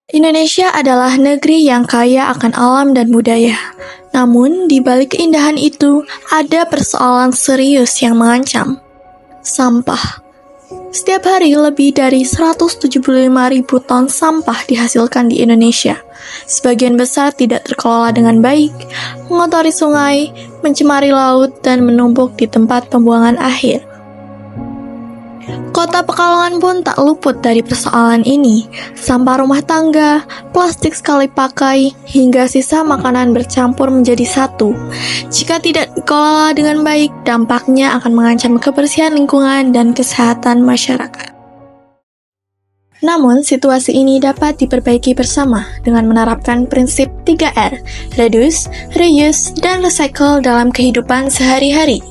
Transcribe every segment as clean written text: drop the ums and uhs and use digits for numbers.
Indonesia adalah negeri yang kaya akan alam dan budaya. Namun, di balik keindahan itu, ada persoalan serius yang mengancam. Sampah. Setiap hari lebih dari 175.000 ton sampah dihasilkan di Indonesia. Sebagian besar tidak terkelola dengan baik, mengotori sungai, mencemari laut, dan menumpuk di tempat pembuangan akhir. Kota Pekalongan pun tak luput dari persoalan ini. Sampah rumah tangga, plastik sekali pakai, hingga sisa makanan bercampur menjadi satu. Jika tidak dikelola dengan baik, dampaknya akan mengancam kebersihan lingkungan dan kesehatan masyarakat. Namun, situasi ini dapat diperbaiki bersama dengan menerapkan prinsip 3R, reduce, reuse, dan recycle dalam kehidupan sehari-hari.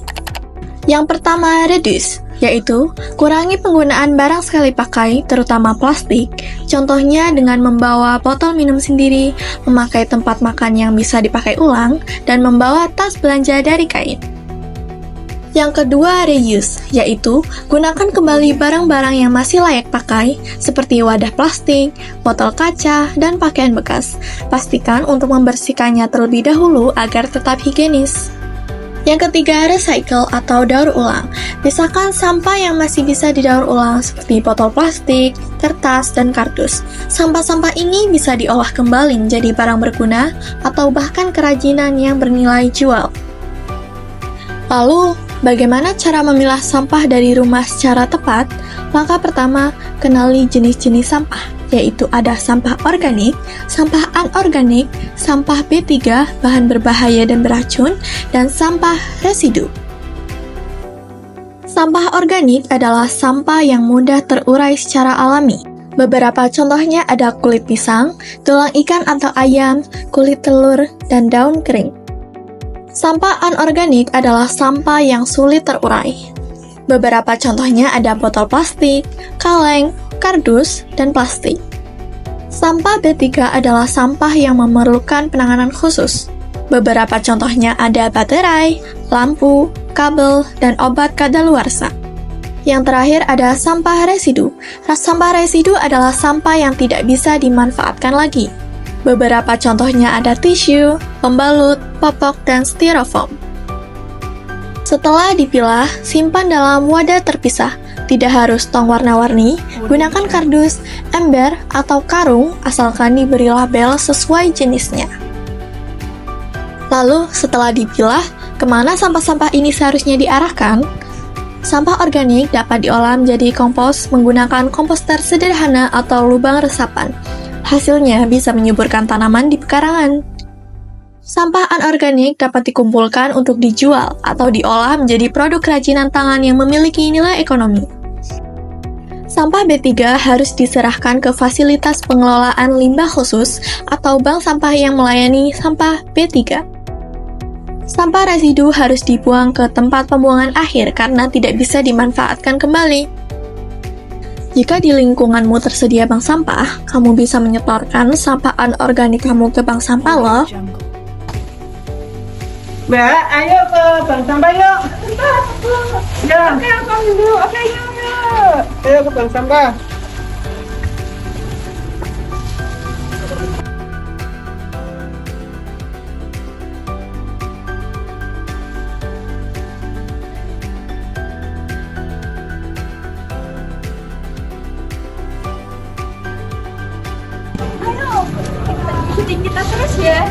Yang pertama, reduce, yaitu kurangi penggunaan barang sekali pakai, terutama plastik. Contohnya dengan membawa botol minum sendiri, memakai tempat makan yang bisa dipakai ulang, dan membawa tas belanja dari kain. Yang kedua, reuse, yaitu gunakan kembali barang-barang yang masih layak pakai, seperti wadah plastik, botol kaca, dan pakaian bekas. Pastikan untuk membersihkannya terlebih dahulu agar tetap higienis. Yang ketiga, recycle atau daur ulang. Pisahkan sampah yang masih bisa didaur ulang seperti botol plastik, kertas, dan kardus. Sampah-sampah ini bisa diolah kembali menjadi barang berguna atau bahkan kerajinan yang bernilai jual. Lalu, bagaimana cara memilah sampah dari rumah secara tepat? Langkah pertama, kenali jenis-jenis sampah, yaitu ada sampah organik, sampah anorganik, sampah B3, bahan berbahaya dan beracun, dan sampah residu. Sampah organik adalah sampah yang mudah terurai secara alami. Beberapa contohnya ada kulit pisang, tulang ikan atau ayam, kulit telur, dan daun kering. Sampah anorganik adalah sampah yang sulit terurai. Beberapa contohnya ada botol plastik, kaleng, kardus, dan plastik. Sampah B3 adalah sampah yang memerlukan penanganan khusus. Beberapa contohnya ada baterai, lampu, kabel, dan obat kadaluarsa. Yang terakhir ada sampah residu. Sampah residu adalah sampah yang tidak bisa dimanfaatkan lagi. Beberapa contohnya ada tisu, pembalut, popok, dan styrofoam. Setelah dipilah, simpan dalam wadah terpisah. Tidak harus tong warna-warni, gunakan kardus, ember, atau karung asalkan diberi label sesuai jenisnya. Lalu, setelah dipilah, kemana sampah-sampah ini seharusnya diarahkan? Sampah organik dapat diolah menjadi kompos menggunakan komposter sederhana atau lubang resapan. Hasilnya bisa menyuburkan tanaman di pekarangan. Sampah anorganik dapat dikumpulkan untuk dijual atau diolah menjadi produk kerajinan tangan yang memiliki nilai ekonomi. Sampah B3 harus diserahkan ke fasilitas pengelolaan limbah khusus atau bank sampah yang melayani sampah B3. Sampah residu harus dibuang ke tempat pembuangan akhir karena tidak bisa dimanfaatkan kembali. Jika di lingkunganmu tersedia bank sampah, kamu bisa menyetorkan sampah anorganik kamu ke bank sampah loh. Mbak, ayo ke bank sampah yuk. Ya. Oke, aku dulu. Oke, yuk. Ayo ke bank sampah. Ayo, ikutin kita terus ya.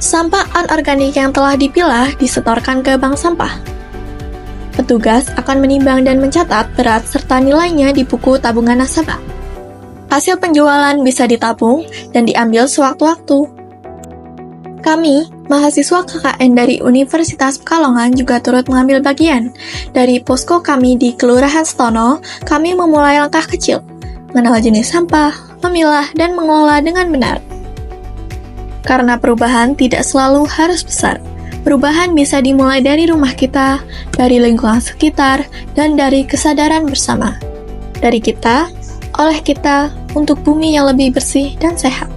Sampah anorganik yang telah dipilah disetorkan ke bank sampah. Petugas akan menimbang dan mencatat berat serta nilainya di buku tabungan nasabah. Hasil penjualan bisa ditabung dan diambil sewaktu-waktu. Kami, mahasiswa KKN dari Universitas Pekalongan juga turut mengambil bagian. Dari posko kami di Kelurahan Stono, kami memulai langkah kecil, mengenal jenis sampah, memilah, dan mengelola dengan benar. Karena perubahan tidak selalu harus besar. Perubahan bisa dimulai dari rumah kita, dari lingkungan sekitar, dan dari kesadaran bersama. Dari kita, oleh kita, untuk bumi yang lebih bersih dan sehat.